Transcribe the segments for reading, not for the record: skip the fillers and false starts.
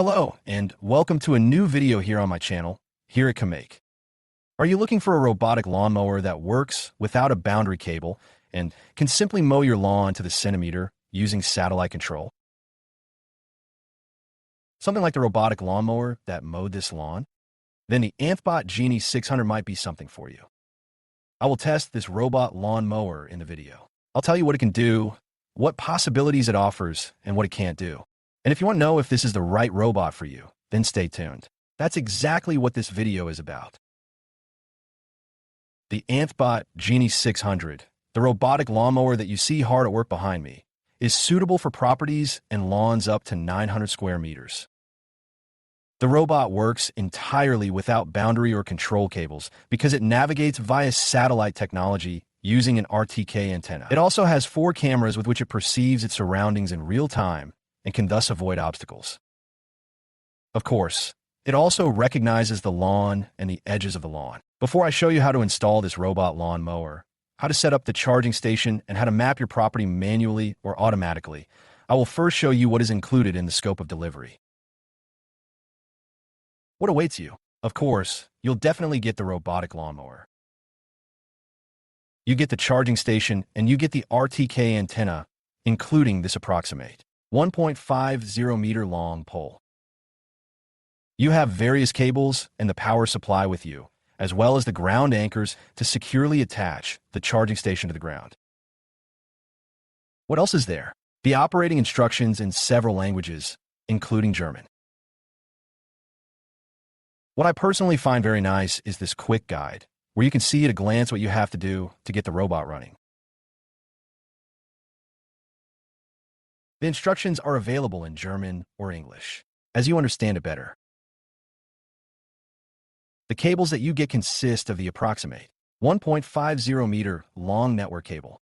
Hello, and welcome to a new video here on my channel, here at commaik. Are you looking for a robotic lawnmower that works without a boundary cable and can simply mow your lawn to the centimeter using satellite control? Something like the robotic lawnmower that mowed this lawn? Then the ANTHBOT Genie 600 might be something for you. I will test this robot lawn mower in the video. I'll tell you what it can do, what possibilities it offers, and what it can't do. And if you want to know if this is the right robot for you, then stay tuned. That's exactly what this video is about. The ANTHBOT Genie 600, the robotic lawnmower that you see hard at work behind me, is suitable for properties and lawns up to 900 square meters. The robot works entirely without boundary or control cables because it navigates via satellite technology using an RTK antenna. It also has 4 cameras with which it perceives its surroundings in real time and can thus avoid obstacles. Of course, it also recognizes the lawn and the edges of the lawn. Before I show you how to install this robot lawn mower, how to set up the charging station, and how to map your property manually or automatically, I will first show you what is included in the scope of delivery. What awaits you? Of course, you'll definitely get the robotic lawnmower. You get the charging station and you get the RTK antenna, including this approximate 1.50 meter long pole. You have various cables and the power supply with you, as well as the ground anchors to securely attach the charging station to the ground. What else is there? The operating instructions in several languages, including German. What I personally find very nice is this quick guide, where you can see at a glance what you have to do to get the robot running. The instructions are available in German or English, as you understand it better. The cables that you get consist of the approximate 1.50 meter long network cable.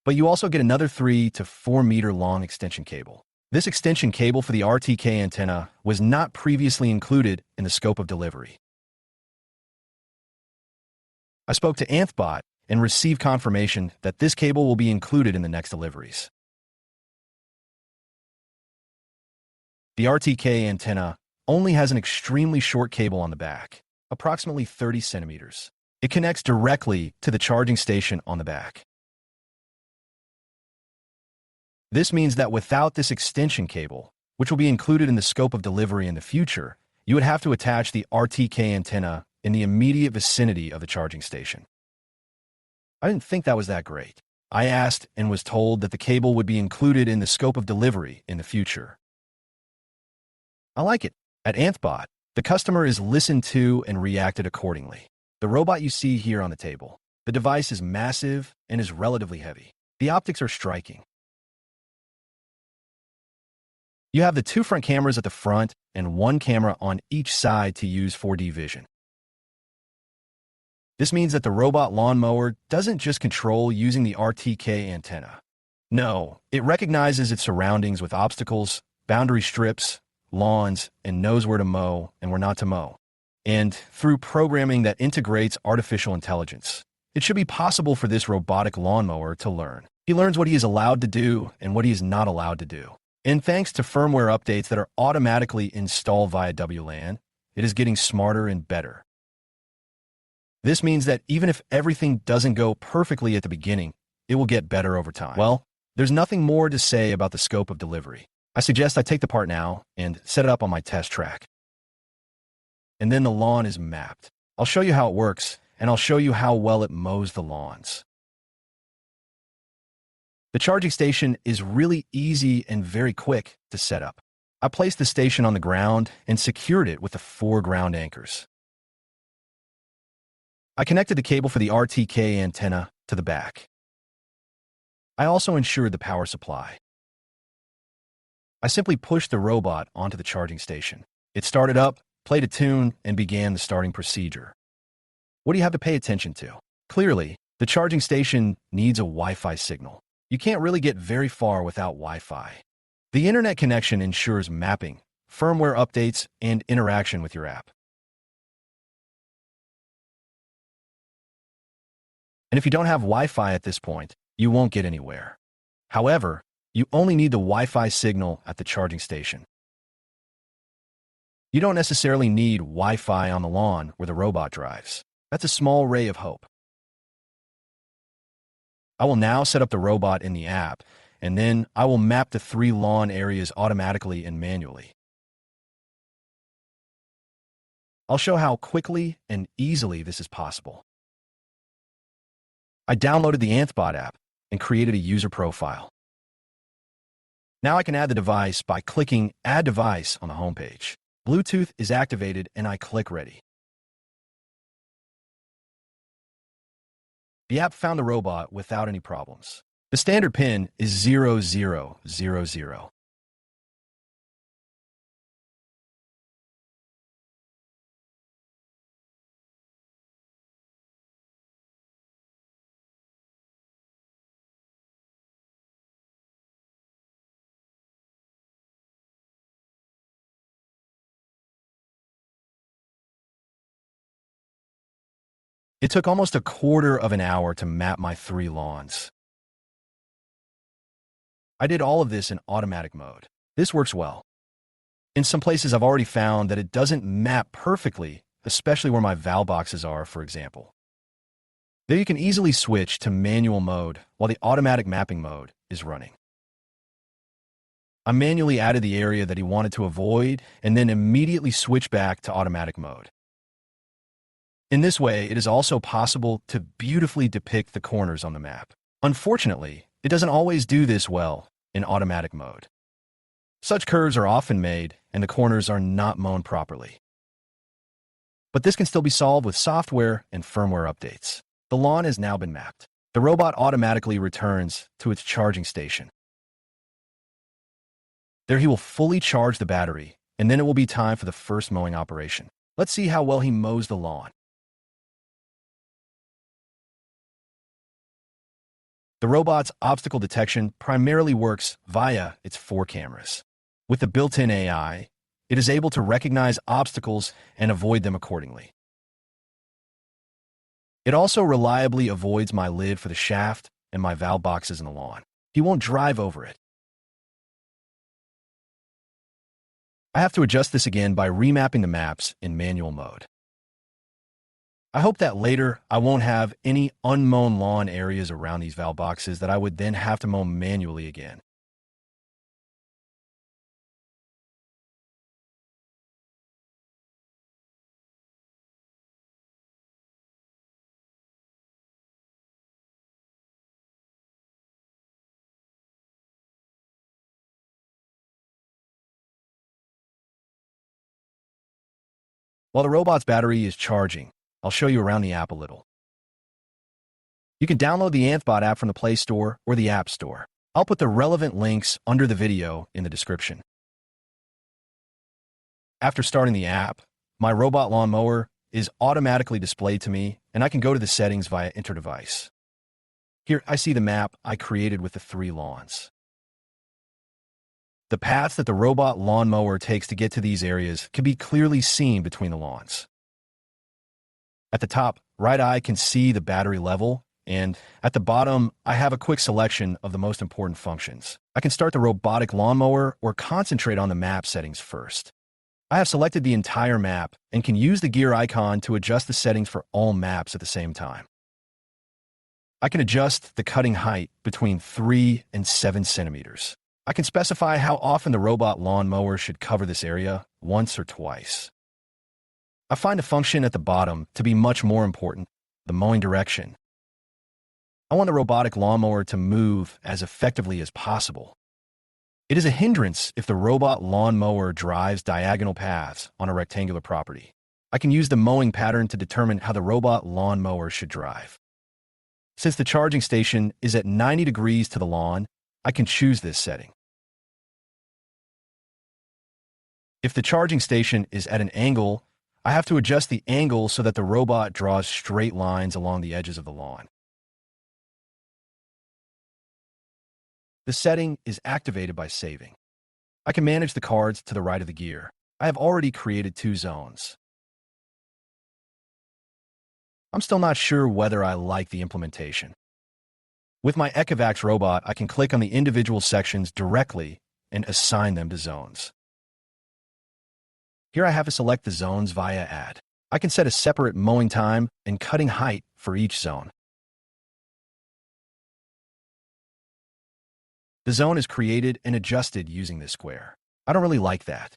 But you also get another 3 to 4 meter long extension cable. This extension cable for the RTK antenna was not previously included in the scope of delivery. I spoke to ANTHBOT and received confirmation that this cable will be included in the next deliveries. The RTK antenna only has an extremely short cable on the back, approximately 30 centimeters. It connects directly to the charging station on the back. This means that without this extension cable, which will be included in the scope of delivery in the future, you would have to attach the RTK antenna in the immediate vicinity of the charging station. I didn't think that was that great. I asked and was told that the cable would be included in the scope of delivery in the future. I like it. At ANTHBOT, the customer is listened to and reacted accordingly. The robot you see here on the table. The device is massive and is relatively heavy. The optics are striking. You have the 2 front cameras at the front and 1 camera on each side to use 4D vision. This means that the robot lawnmower doesn't just control using the RTK antenna. No, it recognizes its surroundings with obstacles, boundary strips, lawns, and knows where to mow and where not to mow. And through programming that integrates artificial intelligence, it should be possible for this robotic lawnmower to learn. He learns what he is allowed to do and what he is not allowed to do. And thanks to firmware updates that are automatically installed via WLAN, it is getting smarter and better. This means that even if everything doesn't go perfectly at the beginning, it will get better over time. Well, there's nothing more to say about the scope of delivery. I suggest I take the part now and set it up on my test track. And then the lawn is mapped. I'll show you how it works, and I'll show you how well it mows the lawns. The charging station is really easy and very quick to set up. I placed the station on the ground and secured it with the 4 ground anchors. I connected the cable for the RTK antenna to the back. I also ensured the power supply. I simply pushed the robot onto the charging station. It started up, played a tune, and began the starting procedure. What do you have to pay attention to? Clearly, the charging station needs a Wi-Fi signal. You can't really get very far without Wi-Fi. The internet connection ensures mapping, firmware updates, and interaction with your app. And if you don't have Wi-Fi at this point, you won't get anywhere. However, You only need the Wi-Fi signal at the charging station. You don't necessarily need Wi-Fi on the lawn where the robot drives. That's a small ray of hope. I will now set up the robot in the app, and then I will map the 3 lawn areas automatically and manually. I'll show how quickly and easily this is possible. I downloaded the ANTHBOT app and created a user profile. Now I can add the device by clicking Add Device on the homepage. Bluetooth is activated and I click Ready. The app found the robot without any problems. The standard PIN is 0000. It took almost a quarter of an hour to map my 3 lawns. I did all of this in automatic mode. This works well. In some places, I've already found that it doesn't map perfectly, especially where my valve boxes are, for example. There you can easily switch to manual mode while the automatic mapping mode is running. I manually added the area that he wanted to avoid and then immediately switch back to automatic mode. In this way, it is also possible to beautifully depict the corners on the map. Unfortunately, it doesn't always do this well in automatic mode. Such curves are often made, and the corners are not mown properly. But this can still be solved with software and firmware updates. The lawn has now been mapped. The robot automatically returns to its charging station. There he will fully charge the battery, and then it will be time for the first mowing operation. Let's see how well he mows the lawn. The robot's obstacle detection primarily works via its 4 cameras. With the built-in AI, it is able to recognize obstacles and avoid them accordingly. It also reliably avoids my lid for the shaft and my valve boxes in the lawn. He won't drive over it. I have to adjust this again by remapping the maps in manual mode. I hope that later I won't have any unmown lawn areas around these valve boxes that I would then have to mow manually again. While the robot's battery is charging, I'll show you around the app a little. You can download the ANTHBOT app from the Play Store or the App Store. I'll put the relevant links under the video in the description. After starting the app, my robot lawnmower is automatically displayed to me, and I can go to the settings via Enter Device. Here, I see the map I created with the 3 lawns. The paths that the robot lawnmower takes to get to these areas can be clearly seen between the lawns. At the top, right eye can see the battery level, and at the bottom, I have a quick selection of the most important functions. I can start the robotic lawnmower or concentrate on the map settings first. I have selected the entire map and can use the gear icon to adjust the settings for all maps at the same time. I can adjust the cutting height between 3 and 7 centimeters. I can specify how often the robot lawnmower should cover this area, once or twice. I find the function at the bottom to be much more important, the mowing direction. I want the robotic lawnmower to move as effectively as possible. It is a hindrance if the robot lawnmower drives diagonal paths on a rectangular property. I can use the mowing pattern to determine how the robot lawnmower should drive. Since the charging station is at 90 degrees to the lawn, I can choose this setting. If the charging station is at an angle, I have to adjust the angle so that the robot draws straight lines along the edges of the lawn. The setting is activated by saving. I can manage the cards to the right of the gear. I have already created 2 zones. I'm still not sure whether I like the implementation. With my Ecovacs robot, I can click on the individual sections directly and assign them to zones. Here I have to select the zones via Add. I can set a separate mowing time and cutting height for each zone. The zone is created and adjusted using this square. I don't really like that.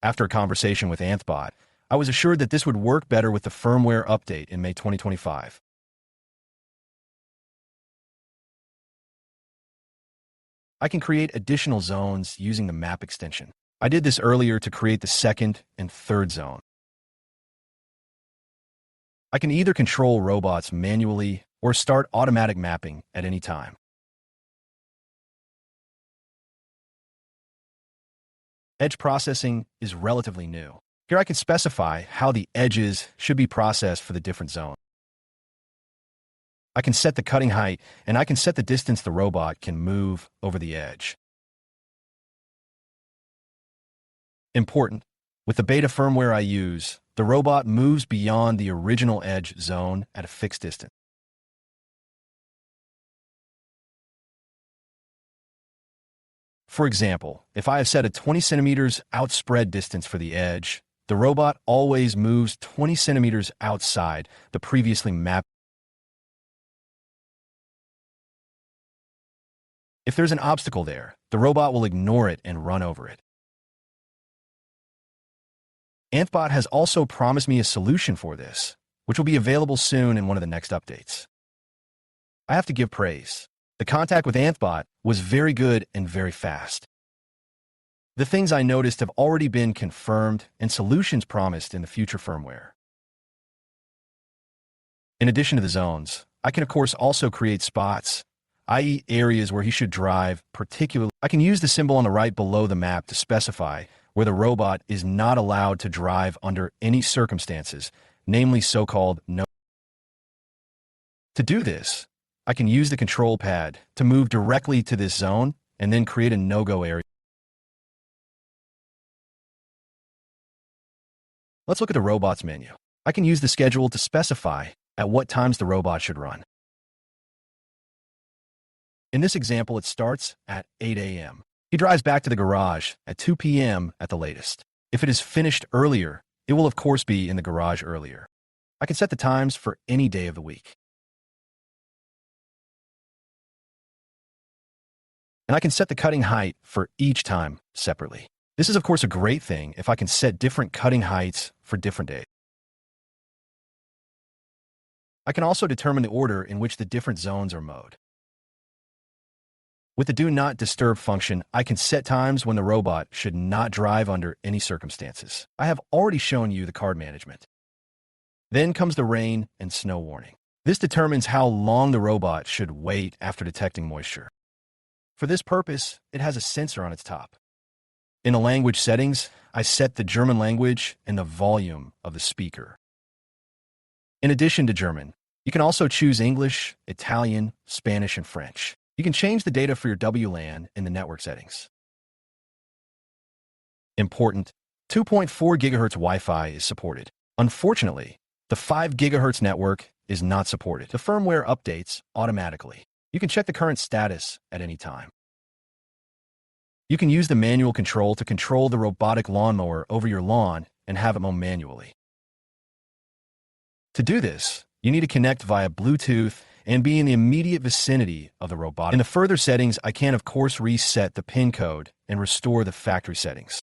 After a conversation with ANTHBOT, I was assured that this would work better with the firmware update in May 2025. I can create additional zones using the map extension. I did this earlier to create the second and third zone. I can either control robots manually or start automatic mapping at any time. Edge processing is relatively new. Here I can specify how the edges should be processed for the different zones. I can set the cutting height, and I can set the distance the robot can move over the edge. Important: with the beta firmware I use, the robot moves beyond the original edge zone at a fixed distance. For example, if I have set a 20 centimeters outspread distance for the edge, the robot always moves 20 centimeters outside the previously mapped. If there's an obstacle there, the robot will ignore it and run over it. ANTHBOT has also promised me a solution for this, which will be available soon in one of the next updates. I have to give praise. The contact with ANTHBOT was very good and very fast. The things I noticed have already been confirmed and solutions promised in the future firmware. In addition to the zones, I can of course also create spots, i.e. areas where he should drive particularly. I can use the symbol on the right below the map to specify where the robot is not allowed to drive under any circumstances, namely so-called no. To do this, I can use the control pad to move directly to this zone and then create a no-go area. Let's look at the robot's menu. I can use the schedule to specify at what times the robot should run. In this example, it starts at 8 a.m. He drives back to the garage at 2 p.m. at the latest. If it is finished earlier, it will of course be in the garage earlier. I can set the times for any day of the week. And I can set the cutting height for each time separately. This is of course a great thing if I can set different cutting heights for different days. I can also determine the order in which the different zones are mowed. With the Do Not Disturb function, I can set times when the robot should not drive under any circumstances. I have already shown you the card management. Then comes the rain and snow warning. This determines how long the robot should wait after detecting moisture. For this purpose, it has a sensor on its top. In the language settings, I set the German language and the volume of the speaker. In addition to German, you can also choose English, Italian, Spanish, and French. You can change the data for your WLAN in the network settings. Important: 2.4 GHz Wi-Fi is supported. Unfortunately, the 5 GHz network is not supported. The firmware updates automatically. You can check the current status at any time. You can use the manual control to control the robotic lawnmower over your lawn and have it mow manually. To do this, you need to connect via Bluetooth and be in the immediate vicinity of the robotic. In the further settings, I can of course reset the PIN code and restore the factory settings.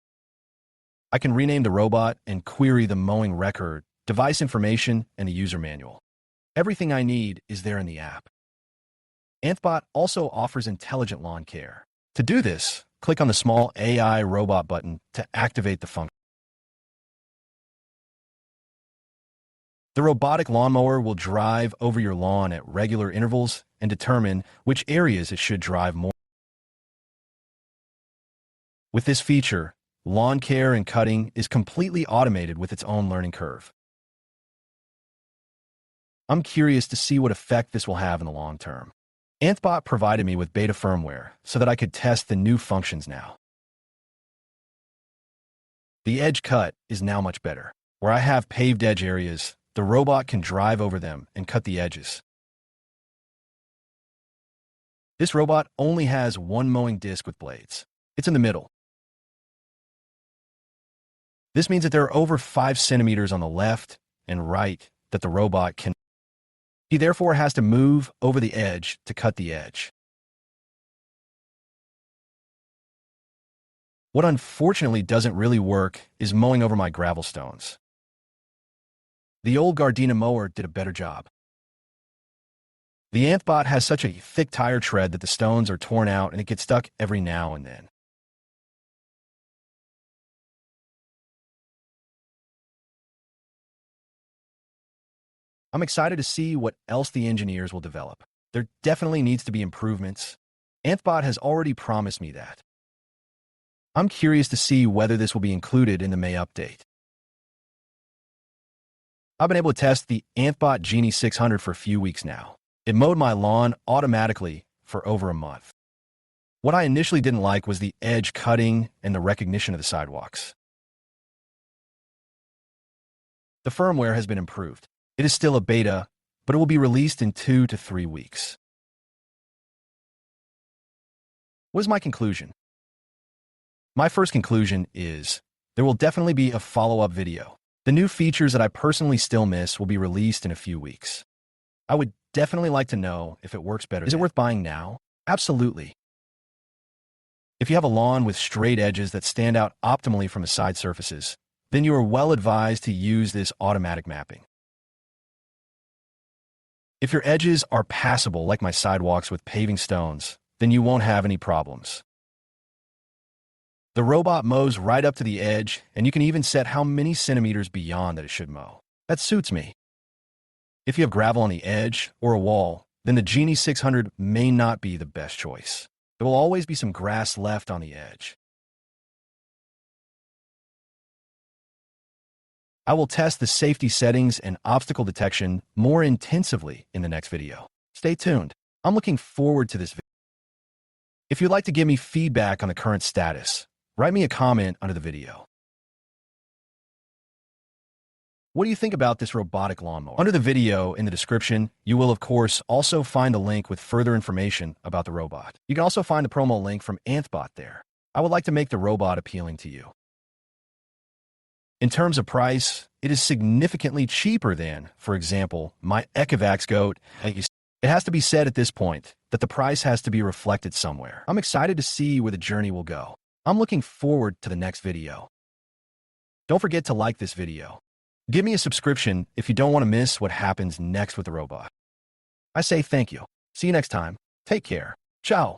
I can rename the robot and query the mowing record, device information, and the user manual. Everything I need is there in the app. ANTHBOT also offers intelligent lawn care. To do this, click on the small AI robot button to activate the function. The robotic lawnmower will drive over your lawn at regular intervals and determine which areas it should drive more. With this feature, lawn care and cutting is completely automated with its own learning curve. I'm curious to see what effect this will have in the long term. ANTHBOT provided me with beta firmware so that I could test the new functions now. The edge cut is now much better. Where I have paved edge areas, the robot can drive over them and cut the edges. This robot only has one mowing disc with blades. It's in the middle. This means that there are over 5 centimeters on the left and right that the robot can. He therefore has to move over the edge to cut the edge. What unfortunately doesn't really work is mowing over my gravel stones. The old Gardena mower did a better job. The ANTHBOT has such a thick tire tread that the stones are torn out and it gets stuck every now and then. I'm excited to see what else the engineers will develop. There definitely needs to be improvements. ANTHBOT has already promised me that. I'm curious to see whether this will be included in the May update. I've been able to test the ANTHBOT Genie 600 for a few weeks now. It mowed my lawn automatically for over a month. What I initially didn't like was the edge cutting and the recognition of the sidewalks. The firmware has been improved. It is still a beta, but it will be released in 2 to 3 weeks. What is my conclusion? My first conclusion is there will definitely be a follow-up video. The new features that I personally still miss will be released in a few weeks. I would definitely like to know if it works better. Is it worth buying now? Absolutely. If you have a lawn with straight edges that stand out optimally from the side surfaces, then you are well advised to use this automatic mapping. If your edges are passable like my sidewalks with paving stones, then you won't have any problems. The robot mows right up to the edge, and you can even set how many centimeters beyond that it should mow. That suits me. If you have gravel on the edge or a wall, then the Genie 600 may not be the best choice. There will always be some grass left on the edge. I will test the safety settings and obstacle detection more intensively in the next video. Stay tuned. I'm looking forward to this video. If you'd like to give me feedback on the current status, write me a comment under the video. What do you think about this robotic lawnmower? Under the video in the description, you will of course also find a link with further information about the robot. You can also find the promo link from ANTHBOT there. I would like to make the robot appealing to you. In terms of price, it is significantly cheaper than, for example, my Ecovacs goat. It has to be said at this point that the price has to be reflected somewhere. I'm excited to see where the journey will go. I'm looking forward to the next video. Don't forget to like this video. Give me a subscription if you don't want to miss what happens next with the robot. I say thank you. See you next time. Take care. Ciao.